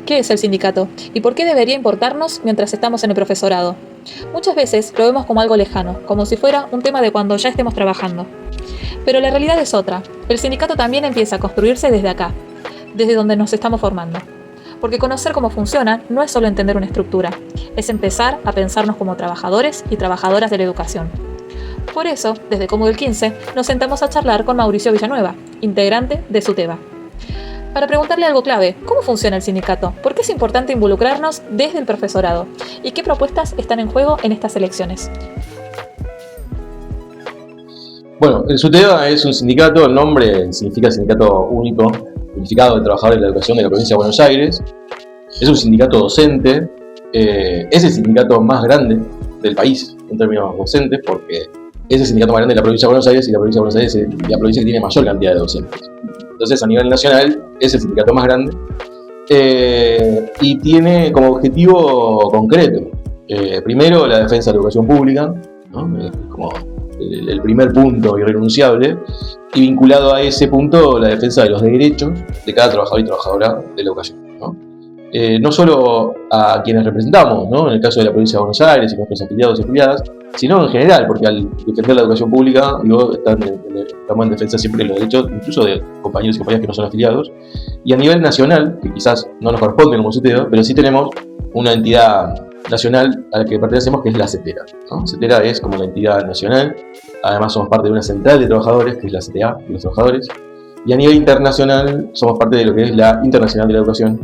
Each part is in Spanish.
¿Qué es el sindicato? ¿Y por qué debería importarnos mientras estamos en el profesorado? Muchas veces lo vemos como algo lejano, como si fuera un tema de cuando ya estemos trabajando. Pero la realidad es otra. El sindicato también empieza a construirse desde acá, desde donde nos estamos formando. Porque conocer cómo funciona no es solo entender una estructura, es empezar a pensarnos como trabajadores y trabajadoras de la educación. Por eso, desde Como del 15, nos sentamos a charlar con Mauricio Villanueva, integrante de SUTEBA, para preguntarle algo clave: ¿cómo funciona el sindicato? ¿Por qué es importante involucrarnos desde el profesorado? ¿Y qué propuestas están en juego en estas elecciones? Bueno, el SUTEBA es un sindicato, el nombre significa Sindicato Único, Unificado de Trabajadores de la Educación de la Provincia de Buenos Aires. Es un sindicato docente, es el sindicato más grande del país en términos docentes, porque es el sindicato más grande de la Provincia de Buenos Aires y la Provincia de Buenos Aires es la provincia que tiene mayor cantidad de docentes. Entonces, a nivel nacional, es el sindicato más grande y tiene como objetivo concreto, primero, la defensa de la educación pública, ¿no? Como el primer punto irrenunciable, y vinculado a ese punto, la defensa de los derechos de cada trabajador y trabajadora de la educación, ¿no? No solo a quienes representamos, ¿no? En el caso de la provincia de Buenos Aires y nuestros afiliados y afiliadas, sino en general, porque al defender la educación pública, estamos en defensa siempre de los derechos, incluso de compañeros y compañeras que no son afiliados. Y a nivel nacional, que quizás no nos corresponde como SUTEBA, pero sí tenemos una entidad nacional a la que pertenecemos, que es la CETERA, ¿no? CETERA es como la entidad nacional. Además somos parte de una central de trabajadores, que es la CTA, de los trabajadores. Y a nivel internacional somos parte de lo que es la Internacional de la Educación,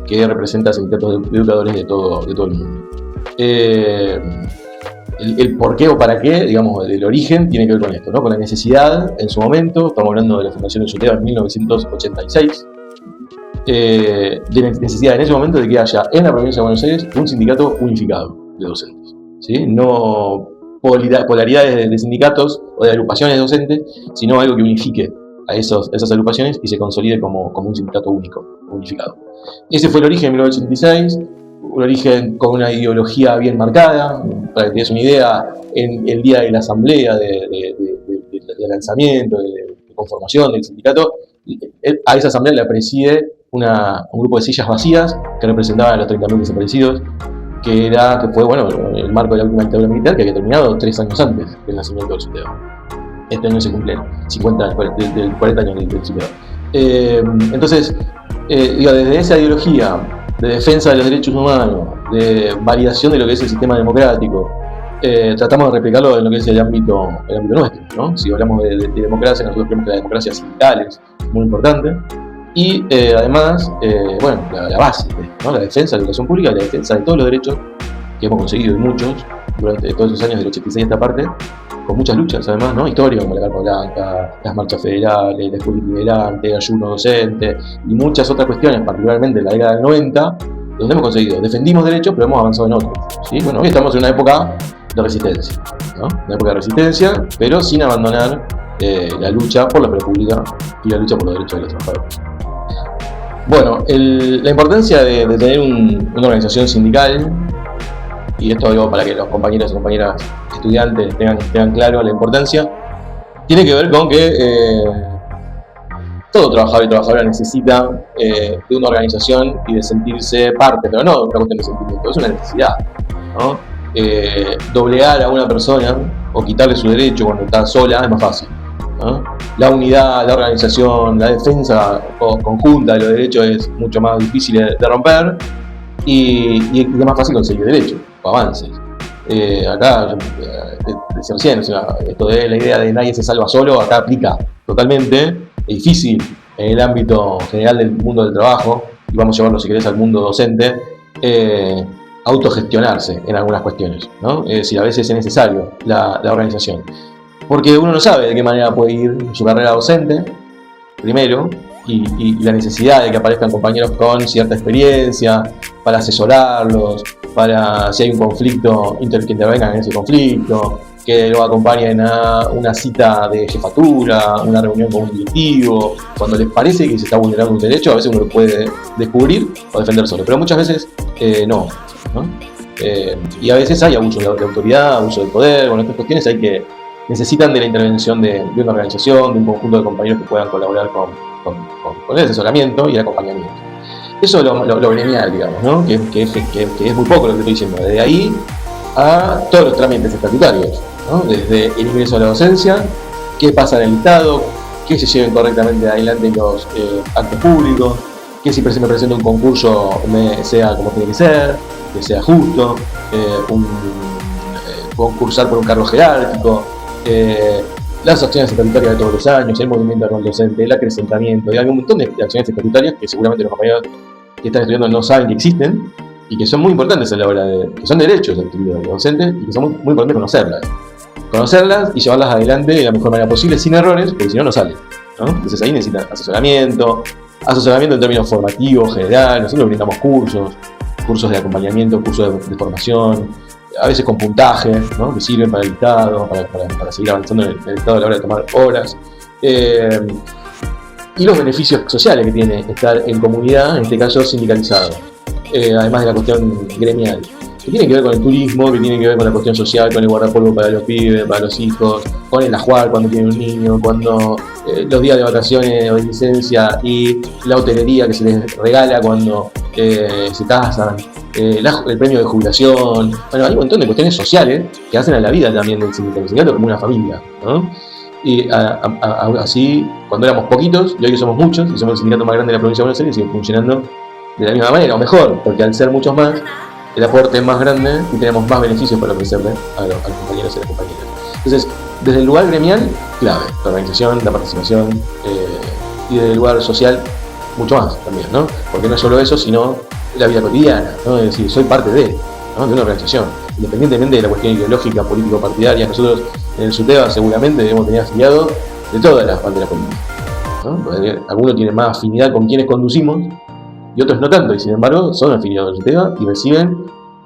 que representa sindicatos de educadores de todo el mundo. El por qué o para qué, digamos, el origen tiene que ver con esto, ¿no? Con la necesidad, en su momento, estamos hablando de la fundación del SUTEBA en 1986, de la necesidad en ese momento de que haya en la provincia de Buenos Aires un sindicato unificado de docentes, ¿sí? No polaridades de sindicatos o de agrupaciones docentes, sino algo que unifique a esas agrupaciones y se consolide como un sindicato único, unificado. Ese fue el origen en 1986, un origen con una ideología bien marcada. Para que tengas una idea, en el día de la asamblea de lanzamiento, de conformación del sindicato, a esa asamblea la preside un grupo de sillas vacías que representaban a los 30.000 desaparecidos, que fue bueno, el marco de la última dictadura militar, que había terminado 3 años antes del nacimiento del SUTEBA. Este año se cumplen 50 años, 40 años del SUTEBA. Entonces, desde esa ideología de defensa de los derechos humanos, de validación de lo que es el sistema democrático, tratamos de replicarlo en lo que es el ámbito nuestro, ¿no? Si hablamos de democracia, nosotros creemos que la democracia sindical es muy importante. Y además, la base, ¿no? La defensa de la educación pública, la defensa de todos los derechos que hemos conseguido, y muchos, durante todos esos años del 86 a esta parte, con muchas luchas además, ¿no? Históricas, como la Carpa Blanca, las marchas federales, la escuela itinerante, el ayuno docente y muchas otras cuestiones, particularmente en la década del 90, donde hemos conseguido, defendimos derechos, pero hemos avanzado en otros, ¿sí? Bueno, hoy estamos en una época de resistencia, ¿no? Una época de resistencia, pero sin abandonar la lucha por la república y la lucha por los derechos de los trabajadores. Bueno, la importancia de tener una organización sindical, y esto digo para que los compañeros y compañeras estudiantes tengan claro la importancia, tiene que ver con que todo trabajador y trabajadora necesita de una organización y de sentirse parte, pero no una cuestión de sentimiento, es una necesidad, ¿no? Doblegar a una persona o quitarle su derecho cuando está sola es más fácil, ¿no? La unidad, la organización, la defensa conjunta de los derechos es mucho más difícil de romper y es más fácil conseguir derechos o avances. Acá, decía recién, o sea, esto de la idea de nadie se salva solo, acá aplica totalmente. Es difícil en el ámbito general del mundo del trabajo, y vamos a llevarlo si querés al mundo docente, autogestionarse en algunas cuestiones, ¿no? Es decir, a veces es necesario la organización, porque uno no sabe de qué manera puede ir su carrera docente, primero, y la necesidad de que aparezcan compañeros con cierta experiencia para asesorarlos, para si hay un conflicto, que intervengan en ese conflicto, que lo acompañen a una cita de jefatura, una reunión con un directivo. Cuando les parece que se está vulnerando un derecho, a veces uno lo puede descubrir o defender solo, pero muchas veces no. Y a veces hay abuso de autoridad, abuso del poder. Bueno, estas cuestiones necesitan de la intervención de una organización, de un conjunto de compañeros que puedan colaborar con el asesoramiento y el acompañamiento. Eso es lo gremial, digamos, ¿no? Que es muy poco lo que estoy diciendo. Desde ahí a todos los trámites estatutarios, ¿no? Desde el ingreso a la docencia, qué pasa en el Estado, que se lleven correctamente adelante los actos públicos, que si me presenta un concurso sea como tiene que ser, que sea justo, concursar por un cargo jerárquico, las acciones estatutarias de todos los años, el movimiento anual docente, el acrecentamiento, hay un montón de acciones estatutarias que seguramente los compañeros que están estudiando no saben que existen y que son muy importantes a la hora que son derechos adquiridos de los docentes y que son muy importantes conocerlas y llevarlas adelante de la mejor manera posible, sin errores, porque si no, no salen, ¿no? Entonces ahí necesitan asesoramiento en términos formativos, general. Nosotros brindamos cursos de acompañamiento, cursos de formación, a veces con puntajes, ¿no? Que sirven para el Estado, para seguir avanzando en el Estado a la hora de tomar horas. Y los beneficios sociales que tiene estar en comunidad, en este caso sindicalizado, además de la cuestión gremial, que tiene que ver con el turismo, que tiene que ver con la cuestión social, con el guardapolvo para los pibes, para los hijos, con el ajuar cuando tienen un niño, cuando los días de vacaciones o de licencia y la hotelería que se les regala cuando se casan, el premio de jubilación. Bueno, hay un montón de cuestiones sociales que hacen a la vida también del sindicato como una familia, ¿no? Y así, cuando éramos poquitos, y hoy somos muchos, y somos el sindicato más grande de la provincia de Buenos Aires, sigue funcionando de la misma manera, o mejor, porque al ser muchos más, el aporte es más grande y tenemos más beneficios para ofrecerle a los compañeros y a las compañeras. Entonces, desde el lugar gremial, clave, la organización, la participación, y desde el lugar social, mucho más también, ¿no? Porque no es solo eso, sino la vida cotidiana, ¿no? Es decir, soy parte de una organización, independientemente de la cuestión ideológica, político-partidaria. Nosotros en el SUTEBA seguramente debemos tener afiliados de todas las banderas políticas, ¿no? Porque algunos tienen más afinidad con quienes conducimos y otros no tanto, y sin embargo son afiliados del SUTEBA y reciben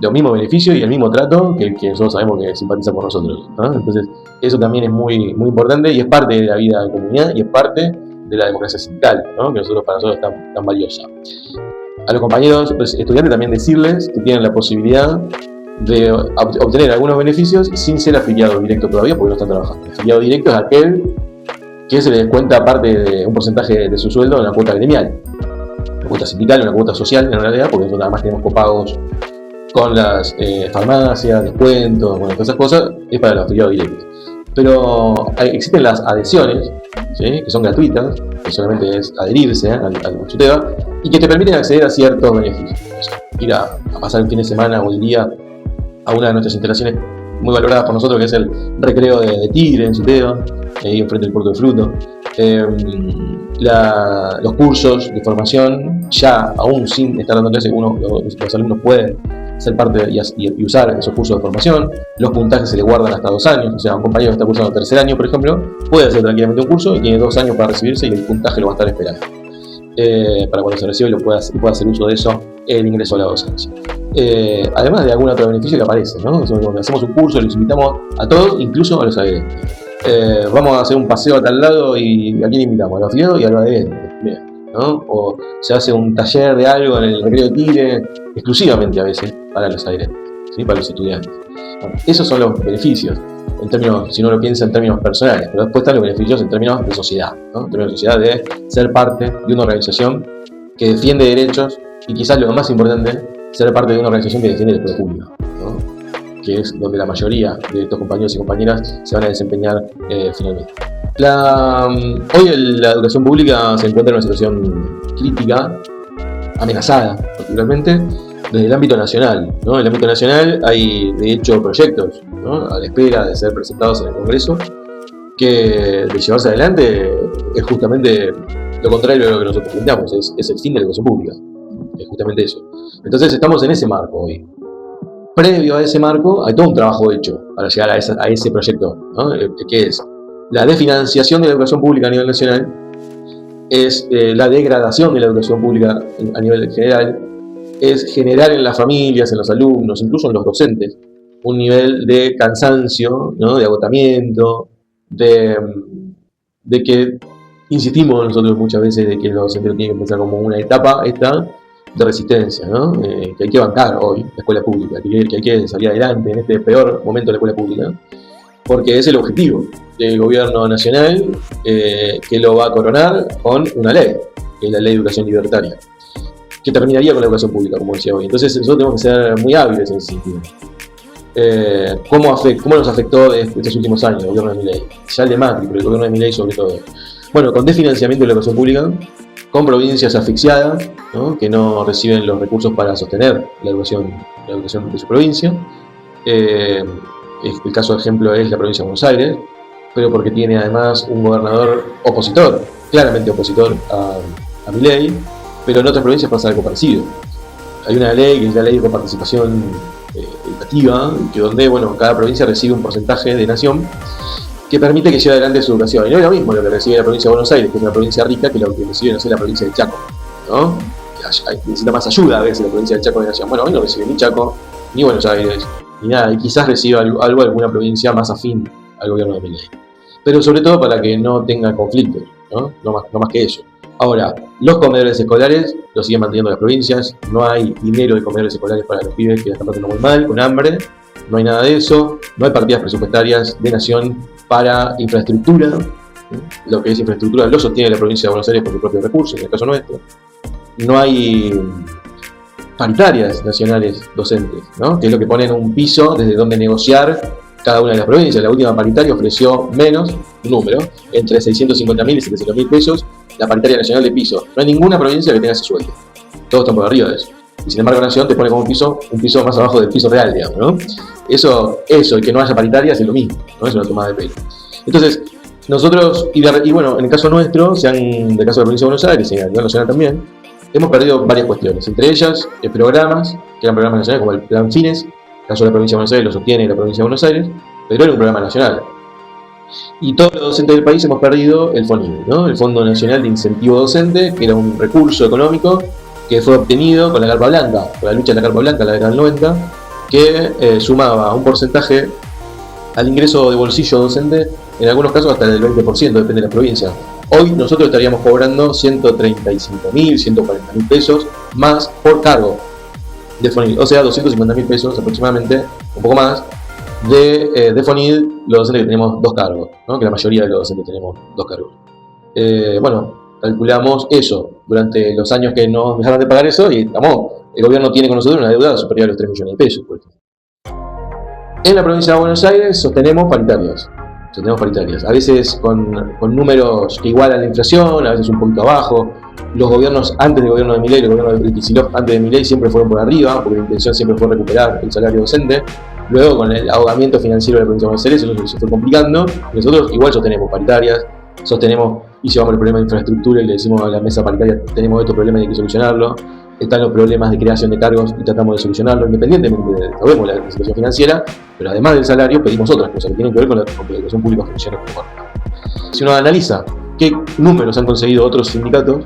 los mismos beneficios y el mismo trato que nosotros sabemos que simpatiza por nosotros, ¿no? Entonces eso también es muy, muy importante y es parte de la vida de comunidad y es parte de la democracia sindical, ¿no? Que para nosotros es tan valiosa. A los compañeros estudiantes también decirles que tienen la posibilidad de obtener algunos beneficios sin ser afiliado directo todavía porque no están trabajando. El afiliado directo es aquel que se le descuenta parte de un porcentaje de su sueldo en la cuota gremial, una cuota sindical, una cuota social en realidad, porque nosotros nada más tenemos copagos con las farmacias, descuentos, bueno, todas esas cosas, es para los afiliados directos. Pero existen las adhesiones, ¿sí? Que son gratuitas, que solamente es adherirse al SUTEBA y que te permiten acceder a ciertos beneficios. Ir a pasar el fin de semana o el día a una de nuestras instalaciones muy valoradas por nosotros, que es el recreo de Tigre en SUTEBA, ahí enfrente del Puerto de Fruto. Los cursos de formación, ya aún sin estar dando clases, los alumnos pueden ser parte y usar esos cursos de formación. Los puntajes se le guardan hasta 2 años, o sea, un compañero que está cursando tercer año, por ejemplo, puede hacer tranquilamente un curso y tiene 2 años para recibirse y el puntaje lo va a estar esperando. Para cuando se recibe y pueda hacer uso de eso el ingreso a la docencia. Además de algún otro beneficio que aparece, ¿no? Cuando hacemos un curso, los invitamos a todos, incluso a los adherentes. Vamos a hacer un paseo a tal lado y ¿a quién invitamos? A los afiliados y a los adherentes, ¿no? O se hace un taller de algo en el recreo de Tigre, exclusivamente a veces para los adherentes, ¿sí? Para los estudiantes. Bueno, esos son los beneficios, en términos, si uno lo piensa en términos personales, pero después están los beneficios en términos de sociedad, ¿no? En términos de sociedad, de ser parte de una organización que defiende derechos y quizás lo más importante, ser parte de una organización que defiende el poder público, ¿no? Que es donde la mayoría de estos compañeros y compañeras se van a desempeñar finalmente. Hoy la educación pública se encuentra en una situación crítica, amenazada particularmente, desde el ámbito nacional, ¿no? En el ámbito nacional hay de hecho proyectos, ¿no? A la espera de ser presentados en el Congreso, que de llevarse adelante es justamente lo contrario de lo que nosotros planteamos, es el fin de la educación pública, es justamente eso. Entonces estamos en ese marco hoy. Previo a ese marco hay todo un trabajo hecho para llegar a ese proyecto, ¿no? Que es la desfinanciación de la educación pública a nivel nacional, es la degradación de la educación pública a nivel general, es generar en las familias, en los alumnos, incluso en los docentes, un nivel de cansancio, ¿no? De agotamiento, de que insistimos nosotros muchas veces de que los docentes tienen que pensar como una etapa esta de resistencia, ¿no? Que hay que bancar hoy la escuela pública, que hay que salir adelante en este peor momento de la escuela pública, porque es el objetivo del gobierno nacional, que lo va a coronar con una ley, que es la Ley de Educación Libertaria, que terminaría con la educación pública, como decía hoy. Entonces nosotros tenemos que ser muy hábiles en ese sentido. ¿Cómo nos afectó estos últimos años el gobierno de Milei? Ya el de Macri, pero el gobierno de Milei sobre todo. Bueno, con desfinanciamiento de la educación pública, con provincias asfixiadas, ¿no?, que no reciben los recursos para sostener la educación de su provincia. El caso de ejemplo es la provincia de Buenos Aires, pero porque tiene además un gobernador opositor, claramente opositor a Milei, pero en otras provincias pasa algo parecido. Hay una ley que es la ley de coparticipación educativa, que donde cada provincia recibe un porcentaje de nación que permite que lleve adelante su educación. Y no es lo mismo lo que recibe la provincia de Buenos Aires, que es una provincia rica, que lo que recibe, no sé, la provincia de Chaco, ¿no? Necesita más ayuda a veces la provincia de Chaco de nación. Bueno, hoy no recibe ni Chaco, ni Buenos Aires, ni nada, y quizás reciba algo alguna provincia más afín al gobierno de Milei. Pero sobre todo para que no tenga conflictos, ¿no? No más que eso. Ahora, los comedores escolares los siguen manteniendo las provincias, no hay dinero de comedores escolares para los pibes que la están pasando muy mal, con hambre, no hay nada de eso, no hay partidas presupuestarias de nación para infraestructura, lo que es infraestructura lo sostiene la provincia de Buenos Aires por sus propios recursos, en el caso nuestro. No hay paritarias nacionales docentes, ¿no?, que es lo que ponen un piso desde donde negociar cada una de las provincias. La última paritaria ofreció menos, un número, entre 650.000 y 700.000 pesos, la paritaria nacional de piso. No hay ninguna provincia que tenga ese sueldo. Todos están por arriba de eso. Y sin embargo la nación te pone como un piso más abajo del piso real, digamos, ¿no? Eso, y que no haya paritarias es lo mismo, ¿no? Es una tomada de pelo. Entonces, nosotros, y bueno, en el caso nuestro, en el caso de la provincia de Buenos Aires y a nivel nacional también, hemos perdido varias cuestiones. Entre ellas, programas, que eran programas nacionales como el Plan Fines. El caso de la provincia de Buenos Aires lo sostiene la provincia de Buenos Aires, pero era un programa nacional. Y todos los docentes del país hemos perdido el FONID, ¿no?, el Fondo Nacional de Incentivo Docente, que era un recurso económico que fue obtenido con la carpa blanca, con la lucha de la carpa blanca en la década del 90, que sumaba un porcentaje al ingreso de bolsillo docente, en algunos casos hasta del 20%, depende de la provincia. Hoy nosotros estaríamos cobrando 135.000, 140.000 pesos más por cargo de FONID, o sea, 250.000 pesos aproximadamente, un poco más, de FONID, los docentes que tenemos dos cargos, ¿no?, que la mayoría de los docentes tenemos dos cargos. Calculamos eso durante los años que nos dejaron de pagar eso, y el gobierno tiene con nosotros una deuda superior a los 3 millones de pesos, por ejemplo. En la provincia de Buenos Aires sostenemos paritarias, a veces con números que igualan la inflación, a veces un poquito abajo. Los gobiernos antes del gobierno de Milei, el gobierno de Kicillof antes de Milei siempre fueron por arriba, porque la intención siempre fue recuperar el salario docente. Luego, con el ahogamiento financiero de la provincia de Buenos Aires, eso se fue complicando. Nosotros igual sostenemos paritarias, y llevamos el problema de infraestructura y le decimos a la mesa paritaria: tenemos estos problemas y hay que solucionarlo. Están los problemas de creación de cargos y tratamos de solucionarlo independientemente de la situación financiera, pero además del salario pedimos otras cosas que tienen que ver con que la educación pública funcione mejor. Si uno analiza qué números han conseguido otros sindicatos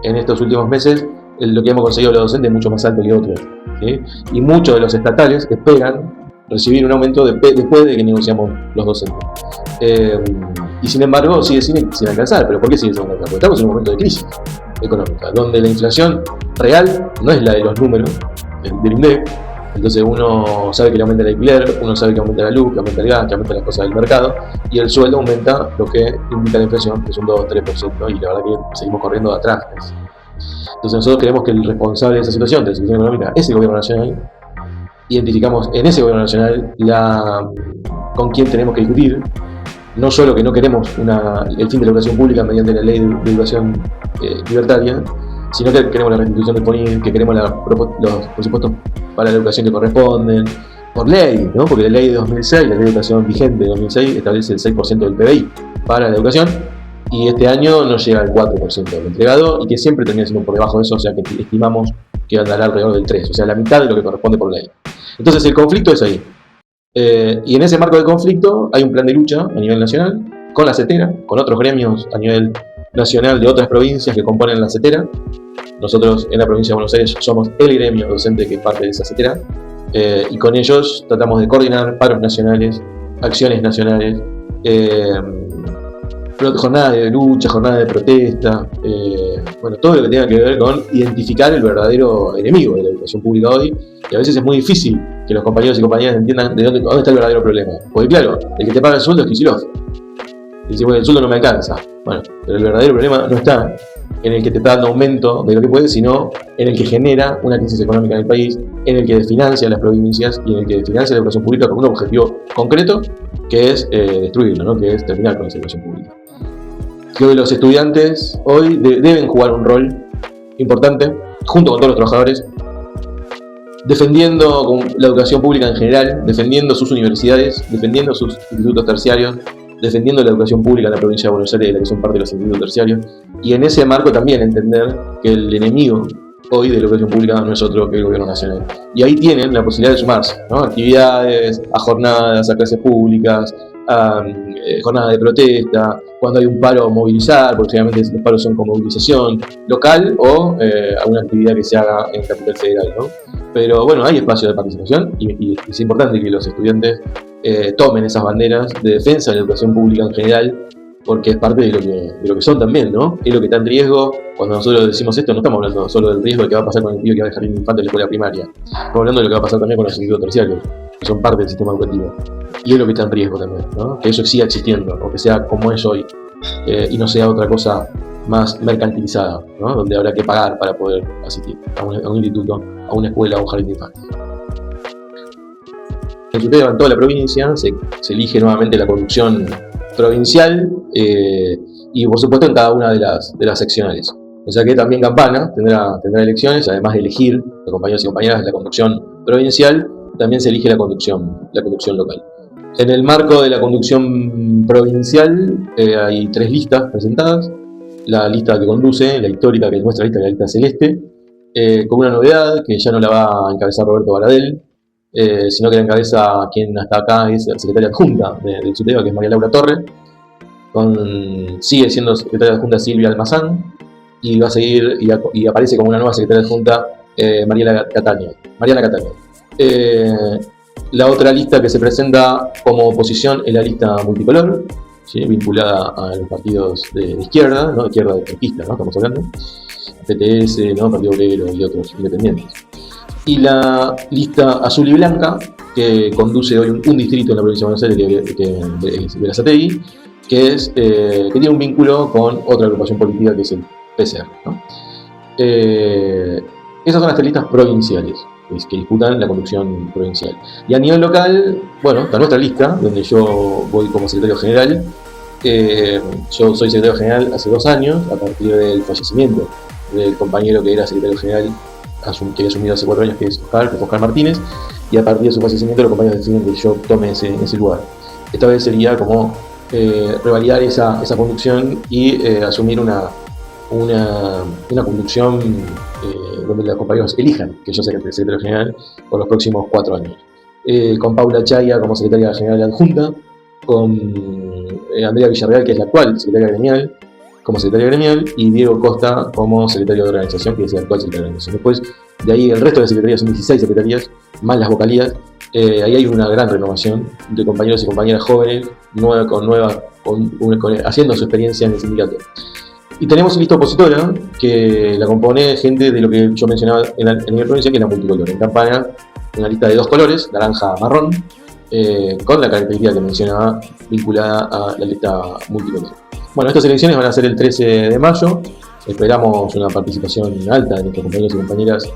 en estos últimos meses, lo que hemos conseguido los docentes es mucho más alto que otros, ¿sí? Y muchos de los estatales esperan recibir un aumento después de que negociamos los docentes. Y sin embargo sigue sin alcanzar. ¿Pero por qué sigue sin alcanzar? Porque estamos en un momento de crisis económica, donde la inflación real no es la de los números del INDEC. Entonces uno sabe que le aumenta el alquiler, uno sabe que aumenta la luz, que aumenta el gas, que aumenta las cosas del mercado, y el sueldo aumenta lo que indica la inflación, que es un 2-3%, y la verdad que seguimos corriendo de atrás. Entonces nosotros creemos que el responsable de esa situación, de la situación económica, es el gobierno nacional. Identificamos en ese gobierno nacional con quién tenemos que discutir. No solo que no queremos el fin de la educación pública mediante la ley de educación libertaria, sino que queremos la restitución del FONID, que queremos los presupuestos para la educación que corresponden, por ley, ¿no? Porque la ley de 2006, la ley de educación vigente de 2006, establece el 6% del PBI para la educación, y este año no llega al 4% del entregado, y que siempre termina siendo por debajo de eso, o sea que estimamos que andará alrededor del 3%, o sea, la mitad de lo que corresponde por ley. Entonces el conflicto es ahí. Y en ese marco de conflicto hay un plan de lucha a nivel nacional, con la CETERA, con otros gremios a nivel nacional de otras provincias que componen la CETERA. Nosotros en la provincia de Buenos Aires somos el gremio docente que es parte de esa CETERA, y con ellos tratamos de coordinar paros nacionales, acciones nacionales, jornadas de lucha, jornadas de protesta, todo lo que tenga que ver con identificar el verdadero enemigo de la educación pública hoy. Y a veces es muy difícil que los compañeros y compañeras entiendan de dónde está el verdadero problema. Porque claro, el que te paga el sueldo es Kicillof. Y dice, bueno, el sueldo no me alcanza. Bueno, pero el verdadero problema no está en el que te está dando aumento de lo que puedes, sino en el que genera una crisis económica en el país, en el que desfinancia las provincias y en el que desfinancia la educación pública con un objetivo concreto, que es destruirlo, ¿no? Que es terminar con esa educación pública. Creo que los estudiantes hoy deben jugar un rol importante, junto con todos los trabajadores, defendiendo la educación pública en general, defendiendo sus universidades, defendiendo sus institutos terciarios, defendiendo la educación pública en la provincia de Buenos Aires, de la que son parte de los institutos terciarios, y en ese marco también entender que el enemigo hoy de la educación pública no es otro que el gobierno nacional. Y ahí tienen la posibilidad de sumarse, ¿no? Actividades, a jornadas, a clases públicas, a jornadas de protesta, cuando hay un paro, movilizar, porque generalmente los paros son con movilización local o alguna actividad que se haga en Capital Federal, ¿no? Pero bueno, hay espacio de participación y es importante que los estudiantes tomen esas banderas de defensa de la educación pública en general, porque es parte de lo que son también, ¿no? Es lo que está en riesgo. Cuando nosotros decimos esto, no estamos hablando solo del riesgo de que va a pasar con el tío que va a dejar el infante en la escuela primaria. Estamos hablando de lo que va a pasar también con los institutos terciarios, que son parte del sistema educativo. Y es lo que está en riesgo también, ¿no? Que eso siga existiendo, o que sea como es hoy, y no sea otra cosa más mercantilizada, ¿no? Donde habrá que pagar para poder asistir a un instituto, a una escuela, a un jardín de infantes. En Suteba, en toda la provincia, se elige nuevamente la conducción provincial y por supuesto en cada una de las seccionales. O sea que también Campana tendrá elecciones, además de elegir los compañeros y compañeras de la conducción provincial, también se elige la conducción local. En el marco de la conducción provincial hay 3 listas presentadas. La lista que conduce, la histórica, que es nuestra lista, la lista celeste, con una novedad que ya no la va a encabezar Roberto Baradel, sino que la encabeza quien hasta acá es la secretaria adjunta del Suteba, que es María Laura Torre. Sigue siendo secretaria adjunta Silvia Almazán, y va a seguir y aparece como una nueva secretaria adjunta Mariana Cataño. La otra lista que se presenta como oposición es la lista multicolor, ¿sí? Vinculada a los partidos de izquierda, ¿no? De izquierda de trotskista, ¿no? Estamos hablando, PTS, ¿no? Partido Obrero y otros independientes. Y la lista azul y blanca, que conduce hoy un distrito en la provincia de Buenos Aires, que es Berazategui, que tiene un vínculo con otra agrupación política que es el PCR, ¿no? Esas son las 3 listas provinciales que disputan la conducción provincial. Y a nivel local, bueno, está nuestra lista, donde yo voy como secretario general. Yo soy secretario general hace 2 años, a partir del fallecimiento del compañero que era secretario general, que había asumido hace 4 años, que es Oscar Martínez, y a partir de su fallecimiento los compañeros deciden que yo tome ese lugar. Esta vez sería como revalidar esa conducción y asumir una conducción donde los compañeros elijan que yo sea el secretario general por los próximos 4 años. Con Paula Chaya como secretaria general adjunta, con Andrea Villarreal, que es la actual secretaria gremial, como secretaria gremial, y Diego Costa como secretario de organización, que es el actual secretario de organización. Después, de ahí el resto de las secretarías son 16 secretarías, más las vocalías. Ahí hay una gran renovación de compañeros y compañeras jóvenes, haciendo su experiencia en el sindicato. Y tenemos una lista opositora que la compone gente de lo que yo mencionaba en el nivel provincial, que es la multicolor. En Campana, una lista de 2 colores, naranja-marrón, con la característica que mencionaba vinculada a la lista multicolor. Bueno, estas elecciones van a ser el 13 de mayo. Esperamos una participación alta de nuestros compañeros y compañeras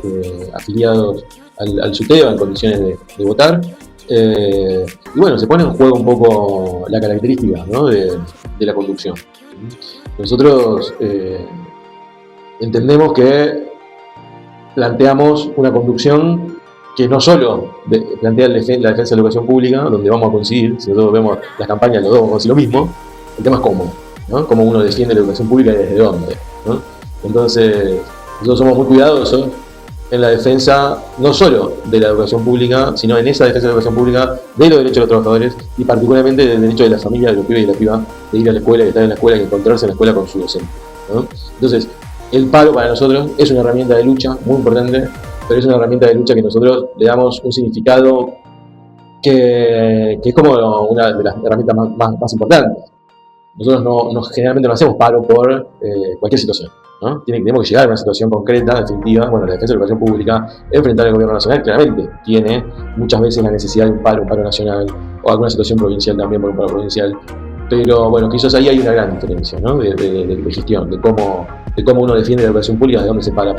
afiliados al Suteba en condiciones de votar. Y bueno, se pone en juego un poco la característica, ¿no? de la conducción. Nosotros entendemos que planteamos una conducción que no solo plantea la defensa de la educación pública, donde vamos a coincidir, si nosotros vemos las campañas, los dos vamos a decir lo mismo. El tema es cómo, ¿no? Cómo uno defiende la educación pública y desde dónde, ¿no? Entonces, nosotros somos muy cuidadosos en la defensa no solo de la educación pública, sino en esa defensa de la educación pública, de los derechos de los trabajadores y particularmente del derecho de la familia, de los pibes y de la piba, de ir a la escuela, de estar en la escuela y encontrarse en la escuela con su docente, ¿no? Entonces, el paro para nosotros es una herramienta de lucha muy importante, pero es una herramienta de lucha que nosotros le damos un significado que es como una de las herramientas más importantes. Nosotros generalmente no hacemos paro por cualquier situación, ¿no? Tenemos que llegar a una situación concreta, definitiva. Bueno, la defensa de la educación pública, enfrentar al gobierno nacional, claramente tiene muchas veces la necesidad de un paro nacional, o alguna situación provincial también por un paro provincial, Pero bueno, quizás ahí hay una gran diferencia, ¿no? de gestión, de cómo uno defiende la educación pública, de dónde se para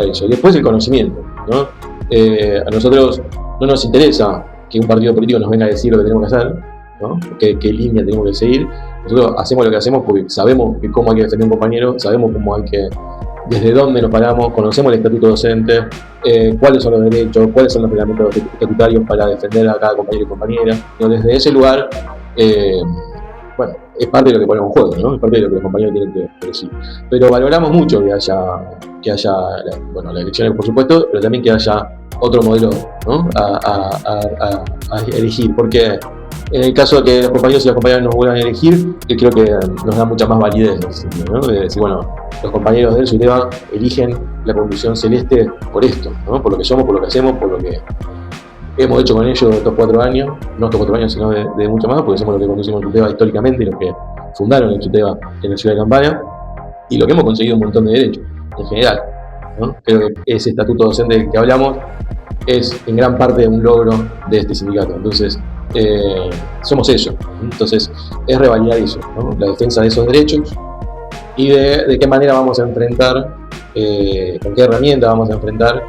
eso. Y después el conocimiento, ¿no? A nosotros no nos interesa que un partido político nos venga a decir lo que tenemos que hacer, ¿no? qué línea tenemos que seguir. Nosotros hacemos lo que hacemos porque sabemos cómo hay que defender a un compañero, sabemos desde dónde nos paramos, conocemos el estatuto docente, cuáles son los derechos, cuáles son los reglamentos estatutarios para defender a cada compañero y compañera. ¿No? Desde ese lugar, bueno, es parte de lo que ponemos en juego, ¿no? Es parte de lo que los compañeros tienen que decir. Pero valoramos mucho que haya las elecciones, por supuesto, pero también que haya otro modelo, ¿no? a elegir, porque en el caso de que los compañeros y las compañeras nos vuelvan a elegir, creo que nos da mucha más validez en ese sentido, ¿no? De decir, bueno, los compañeros del SUTEBA eligen la conducción celeste por esto, ¿no? Por lo que somos, por lo que hacemos, por lo que hemos hecho con ellos estos 4 años, no estos 4 años, sino de mucho más, porque somos los que conducimos el SUTEBA históricamente y los que fundaron el SUTEBA en la ciudad de Campana, y lo que hemos conseguido un montón de derechos, en general, ¿no? Creo que ese estatuto docente del que hablamos es en gran parte un logro de este sindicato. Entonces, somos eso. Entonces, es revalidar eso, ¿no? La defensa de esos derechos y de qué manera vamos a enfrentar, con qué herramienta vamos a enfrentar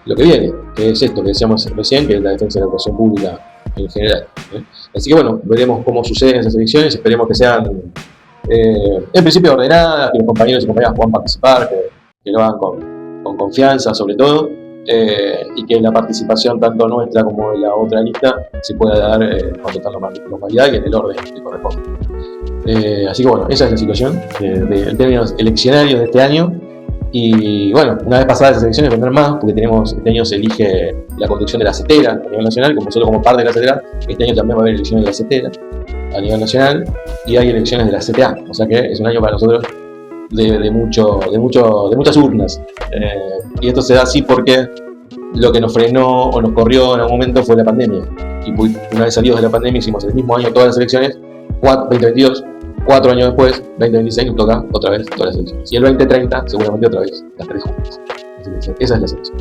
lo que viene, que es esto que decíamos recién, que es la defensa de la educación pública en general. Así que bueno, veremos cómo suceden esas elecciones, esperemos que sean en principio ordenadas, que los compañeros y compañeras puedan participar, que lo hagan con confianza sobre todo, y que la participación tanto nuestra como de la otra lista se pueda dar con total normalidad y en el orden que corresponde. Así que bueno, esa es la situación en términos eleccionarios de este año. Y bueno, una vez pasadas esas elecciones vendrán más, porque este año se elige la conducción de la CETERA a nivel nacional, como nosotros como parte de la CETERA, este año también va a haber elecciones de la CETERA a nivel nacional, y hay elecciones de la CTA, o sea que es un año para nosotros de muchas urnas. Y esto se da así porque lo que nos frenó o nos corrió en algún momento fue la pandemia, y una vez salidos de la pandemia hicimos el mismo año todas las elecciones, 2022, 4 años después, 2026, nos toca otra vez todas las elecciones. Y el 2030, seguramente otra vez, las 3 juntas. Esa es la selección.